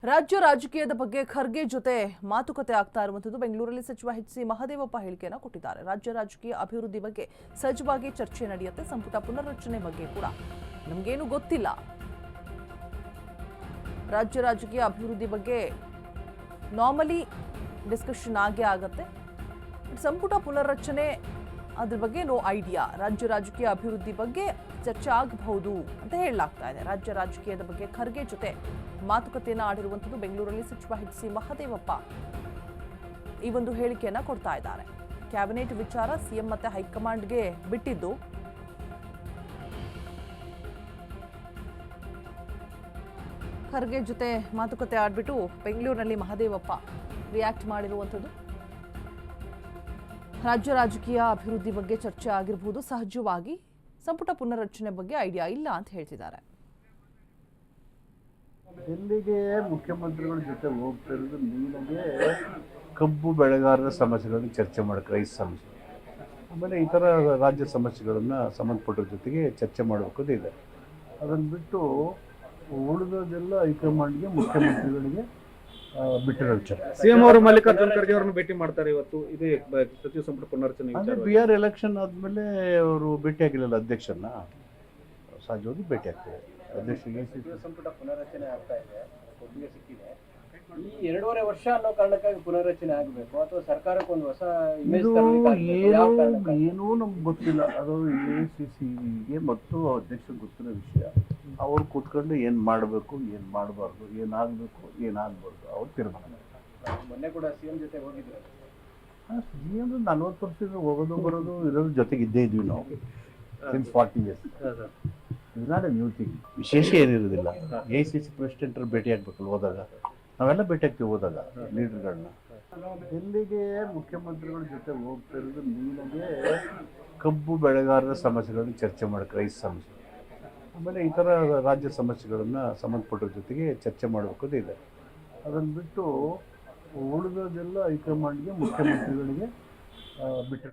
ರಾಜ್ಯ ರಾಜಕೀಯದ ಬಗ್ಗೆ ಖರ್ಗೆ ಜೊತೆ ಮಾತುಕತೆ ಆಗ್ತಾ ಇರುವಂತದ್ದು ಬೆಂಗಳೂರಲ್ಲಿ ಸಚಿವ ಎಚ್.ಸಿ. ಮಹದೇವಪ್ಪ ಹೇಳಿಕೆಯನ್ನು ಕೊಟ್ಟಿದ್ದಾರೆ. ರಾಜ್ಯ ರಾಜಕೀಯ ಅಭಿವೃದ್ಧಿ ಬಗ್ಗೆ ಸಹಜವಾಗಿ ಚರ್ಚೆ ನಡೆಯುತ್ತೆ. ಸಂಪುಟ ಪುನರ್ರಚನೆ ಬಗ್ಗೆ ಕೂಡ ನಮಗೇನು ಗೊತ್ತಿಲ್ಲ. ರಾಜ್ಯ ರಾಜಕೀಯ ಅಭಿವೃದ್ಧಿ ಬಗ್ಗೆ ನಾರ್ಮಲಿ ಡಿಸ್ಕಷನ್ ಆಗತ್ತೆ. ಸಂಪುಟ ಪುನರ್ರಚನೆ ಅದ್ರ ಬಗ್ಗೆ ನೋ ಐಡಿಯಾ. ರಾಜ್ಯ ರಾಜಕೀಯ ಅಭಿವೃದ್ಧಿ ಬಗ್ಗೆ ಚರ್ಚೆ ಆಗಬಹುದು ಅಂತ ಹೇಳಲಾಗ್ತಾ ಇದೆ. ರಾಜ್ಯ ರಾಜಕೀಯದ ಬಗ್ಗೆ ಖರ್ಗೆ ಜೊತೆ ಮಾತುಕತೆಯನ್ನು ಆಡಿರುವಂಥದ್ದು ಬೆಂಗಳೂರಲ್ಲಿ ಸಚಿವ ಎಚ್.ಸಿ. ಮಹದೇವಪ್ಪ ಈ ಒಂದು ಹೇಳಿಕೆಯನ್ನ ಕೊಡ್ತಾ ಇದ್ದಾರೆ. ಕ್ಯಾಬಿನೆಟ್ ವಿಚಾರ ಸಿಎಂ ಮತ್ತೆ ಹೈಕಮಾಂಡ್ಗೆ ಬಿಟ್ಟಿದ್ದು. ಖರ್ಗೆ ಜೊತೆ ಮಾತುಕತೆ ಆಡ್ಬಿಟ್ಟು ಬೆಂಗಳೂರಿನಲ್ಲಿ ಮಹದೇವಪ್ಪ ರಿಯಾಕ್ಟ್ ಮಾಡಿರುವಂಥದ್ದು. ರಾಜ್ಯ ರಾಜಕೀಯ ಅಭಿವೃದ್ಧಿ ಬಗ್ಗೆ ಚರ್ಚೆ ಆಗಿರಬಹುದು, ಸಹಜವಾಗಿ ಸಂಪುಟ ಪುನರ್ರಚನೆ ಬಗ್ಗೆ ಐಡಿಯಾ ಇಲ್ಲ ಅಂತ ಹೇಳ್ತಿದ್ದಾರೆ. ಎಲ್ಲಿಗೆ ಮುಖ್ಯಮಂತ್ರಿಗಳ ಜೊತೆ ಹೋಗ್ತಾ ಇರೋದು ನೀನಿಗೆ ಕಬ್ಬು ಬೆಳೆಗಾರರ ಸಮಸ್ಯೆಗಳನ್ನು ಚರ್ಚೆ ಮಾಡಕ್ಕೆ, ರೈತ ಸಮಸ್ಯೆ, ಆಮೇಲೆ ಈ ಥರ ರಾಜ್ಯ ಸಮಸ್ಯೆಗಳನ್ನು ಸಂಬಂಧಪಟ್ಟ ಜೊತೆಗೆ ಚರ್ಚೆ ಮಾಡಬೇಕು ಇದೆ. ಅದನ್ನು ಬಿಟ್ಟು ಉಳಿದೋದೆಲ್ಲ ಹೈಕಮಾಂಡ್ಗೆ, ಮುಖ್ಯಮಂತ್ರಿಗಳಿಗೆ ಬಿಟ್ಟಿರೋ ವಿಚಾರ. ಸಿಎಂ ಅವರು ಮಲ್ಲಿಕಾರ್ಜುನ ಖರ್ಗೆ ಅವರನ್ನು ಭೇಟಿ ಮಾಡ್ತಾರೆ ಇವತ್ತು. ಇದೇ ಸಚಿವ ಸಂಪುಟ ಪುನರ್ರಚನೆ ಅಂದರೆ ಬಿಹಾರ್ ಎಲೆಕ್ಷನ್ ಆದಮೇಲೆ ಅವರು ಭೇಟಿ ಆಗಿರಲಿಲ್ಲ ಅಧ್ಯಕ್ಷರನ್ನ, ಸಹಜವಾಗಿ ಭೇಟಿ ಆಗ್ತಾರೆ. ಅಧ್ಯಕ್ಷರಿಗೆ ಸಂಪುಟ ಪುನರ್ರಚನೆ ಆಗ್ತಾ ಇದೆ, ಒಪ್ಪಿಗೆ ಸಿಕ್ಕಿದೆ. ಈ 2.5 ವರ್ಷ ಅನ್ನೋ ಕಾರಣಕ್ಕಾಗಿ ಪುನರ್ರಚನೆ ಆಗಬೇಕು ಅಥವಾ ಸರ್ಕಾರಕ್ಕೆ ಒಂದು ಹೊಸ ಏನೂ ನಮ್ಗೆ ಗೊತ್ತಿಲ್ಲ. ಅದು AICCಗೆ ಮತ್ತು ಅಧ್ಯಕ್ಷರಿಗೆ ಗೊತ್ತಿರೋ ವಿಷಯ. ಅವ್ರು ಕೂತ್ಕೊಂಡು ಏನು ಮಾಡಬೇಕು, ಏನು ಮಾಡಬಾರ್ದು, ಏನಾಗಬೇಕು, ಏನಾಗಬಾರ್ದು ಅವ್ರು ತೀರ್ಮಾನ. ಮೊನ್ನೆ ಕೂಡ ಸಿಎಂ ಜೊತೆ ಹೋಗಿದ್ರು. ಸಿಎಂ 40 ವರ್ಷದಿಂದ ಹೋಗೋದು ಬರೋದು ಇರೋದ್ರ ಜೊತೆಗೆ ಇದ್ದೇ ಇದ್ವಿ ನಾವು, since 40 years. Not A new thing. ವಿಶೇಷ ಏನಿರೋದಿಲ್ಲ. AICC ಪ್ರೆಸಿಡೆಂಟ್ ಭೇಟಿ ಆಗ್ಬೇಕಲ್ಲ, ಹೋದಾಗ ನಾವೆಲ್ಲ ಭೇಟಿ ಆಗ್ತೀವಿ. ಹೋದಾಗ ಲೀಡರ್ಗಳನ್ನ ಎಲ್ಲಿಗೆ ಮುಖ್ಯಮಂತ್ರಿಗಳ ಜೊತೆ ಹೋಗ್ತಾ ಇರೋದು ನೀನಿಗೆ ಕಬ್ಬು ಬೆಳೆಗಾರರ ಸಮಸ್ಯೆಗಳನ್ನು ಚರ್ಚೆ ಮಾಡಕ್ಕೆ, ರೈತ ಸಮಸ್ಯೆ, ಆಮೇಲೆ ಈ ಥರ ರಾಜ್ಯ ಸಮಸ್ಯೆಗಳನ್ನು ಸಂಬಂಧಪಟ್ಟ ಜೊತೆಗೆ ಚರ್ಚೆ ಮಾಡಬೇಕು ಇದೆ. ಅದನ್ನು ಬಿಟ್ಟು ಉಳಿದೋದೆಲ್ಲ ಹೈಕಮಾಂಡ್ಗೆ, ಮುಖ್ಯಮಂತ್ರಿಗಳಿಗೆ ಬಿಟ್ಟು